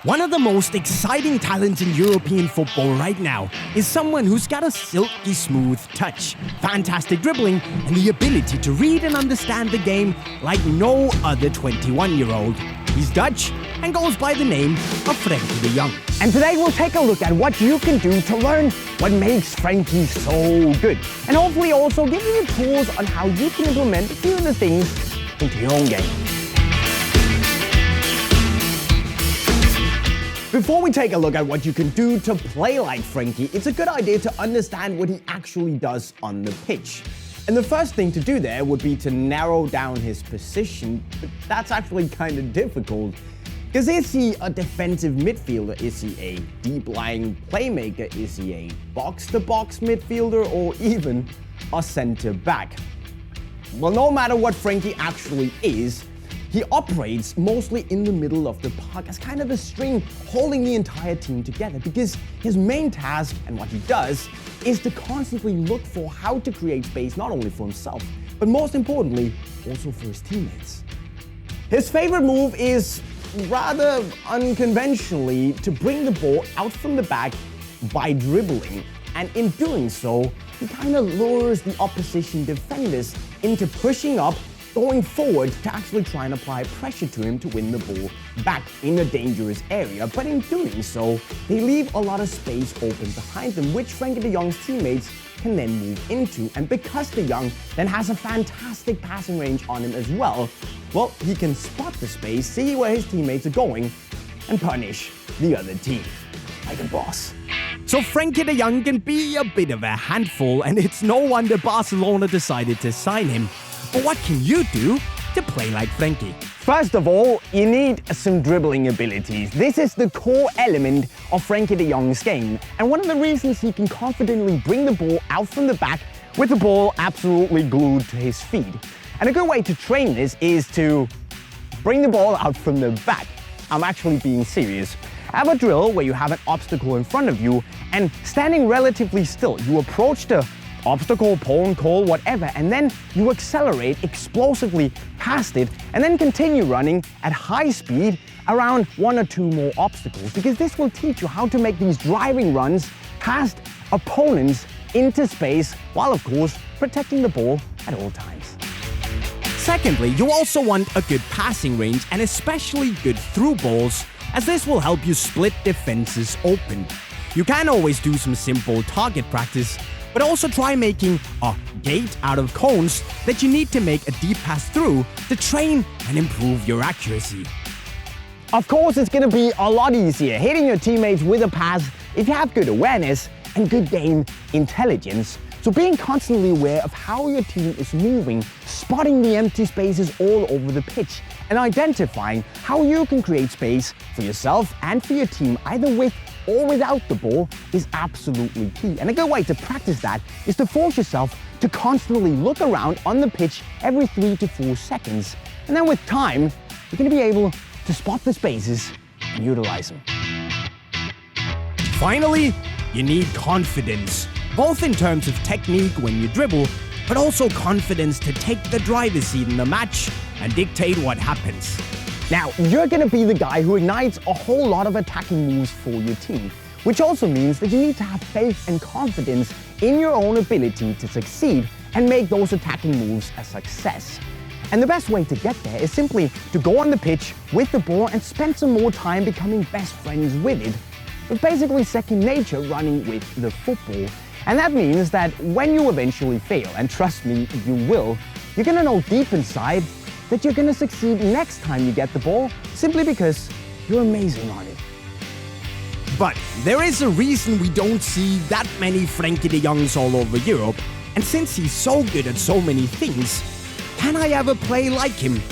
One of the most exciting talents in European football right now is someone who's got a silky smooth touch, fantastic dribbling, and the ability to read and understand the game like no other 21-year-old. He's Dutch and goes by the name of Frenkie De Jong. And today we'll take a look at what you can do to learn what makes Frenkie so good. And hopefully also give you tools on how you can implement a few of the things into your own game. Before we take a look at what you can do to play like Frenkie, it's a good idea to understand what he actually does on the pitch. And the first thing to do there would be to narrow down his position, but that's actually kind of difficult. Because is he a defensive midfielder? Is he a deep-lying playmaker? Is he a box-to-box midfielder? Or even a center-back? Well, no matter what Frenkie actually is, he operates mostly in the middle of the park as kind of a string holding the entire team together, because his main task and what he does is to constantly look for how to create space not only for himself, but most importantly, also for his teammates. His favorite move is, rather unconventionally, to bring the ball out from the back by dribbling. And in doing so, he kind of lures the opposition defenders into pushing up, going forward to actually try and apply pressure to him to win the ball back in a dangerous area. But in doing so, they leave a lot of space open behind them, which Frenkie De Jong's teammates can then move into. And because De Jong then has a fantastic passing range on him as well, well, he can spot the space, see where his teammates are going, and punish the other team like a boss. So Frenkie De Jong can be a bit of a handful, and it's no wonder Barcelona decided to sign him. But what can you do to play like Frenkie? First of all, you need some dribbling abilities. This is the core element of Frenkie De Jong's game, and one of the reasons he can confidently bring the ball out from the back with the ball absolutely glued to his feet. And a good way to train this is to bring the ball out from the back. I'm actually being serious. Have a drill where you have an obstacle in front of you, and standing relatively still, you approach the obstacle, pole, coal, whatever, and then you accelerate explosively past it, and then continue running at high speed around one or two more obstacles, because this will teach you how to make these driving runs past opponents into space, while of course protecting the ball at all times. Secondly, you also want a good passing range, and especially good through balls, as this will help you split defenses open. You can always do some simple target practice, but also try making a gate out of cones that you need to make a deep pass through to train and improve your accuracy. Of course, it's going to be a lot easier hitting your teammates with a pass if you have good awareness and good game intelligence. So being constantly aware of how your team is moving, spotting the empty spaces all over the pitch, and identifying how you can create space for yourself and for your team, either with or without the ball, is absolutely key. And a good way to practice that is to force yourself to constantly look around on the pitch every 3 to 4 seconds. And then with time, you're going to be able to spot the spaces and utilize them. Finally, you need confidence, both in terms of technique when you dribble, but also confidence to take the driver's seat in the match and dictate what happens. Now, you're going to be the guy who ignites a whole lot of attacking moves for your team, which also means that you need to have faith and confidence in your own ability to succeed and make those attacking moves a success. And the best way to get there is simply to go on the pitch with the ball and spend some more time becoming best friends with it. It's basically second nature running with the football. And that means that when you eventually fail, and trust me, you will, you're going to know deep inside that you're going to succeed next time you get the ball, simply because you're amazing on it. But there is a reason we don't see that many Frenkie De Jongs all over Europe, and since he's so good at so many things, can I ever play like him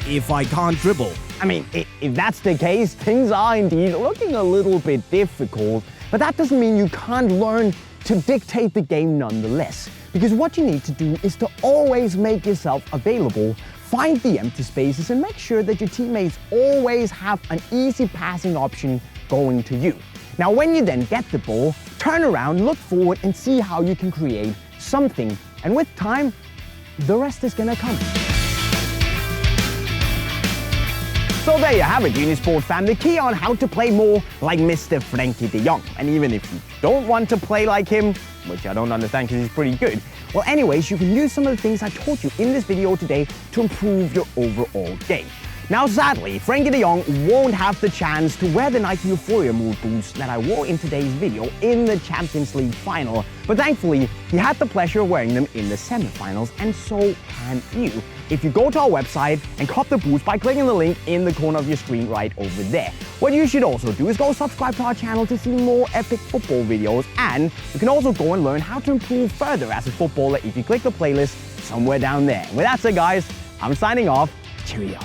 if I can't dribble? I mean, if that's the case, things are indeed looking a little bit difficult, but that doesn't mean you can't learn to dictate the game nonetheless. Because what you need to do is to always make yourself available, find the empty spaces, and make sure that your teammates always have an easy passing option going to you. Now, when you then get the ball, turn around, look forward, and see how you can create something. And with time, the rest is gonna come. So there you have it, Unisport fam, the key on how to play more like Mr. Frenkie De Jong. And even if you don't want to play like him, which I don't understand because he's pretty good, well anyways, you can use some of the things I taught you in this video today to improve your overall game. Now sadly, Frenkie De Jong won't have the chance to wear the Nike Euphoria mood boots that I wore in today's video in the Champions League final, but thankfully he had the pleasure of wearing them in the semi-finals, and so can you if you go to our website and cop the boots by clicking the link in the corner of your screen right over there. What you should also do is go subscribe to our channel to see more epic football videos, and you can also go and learn how to improve further as a footballer if you click the playlist somewhere down there. With that said guys, I'm signing off. Cheerio.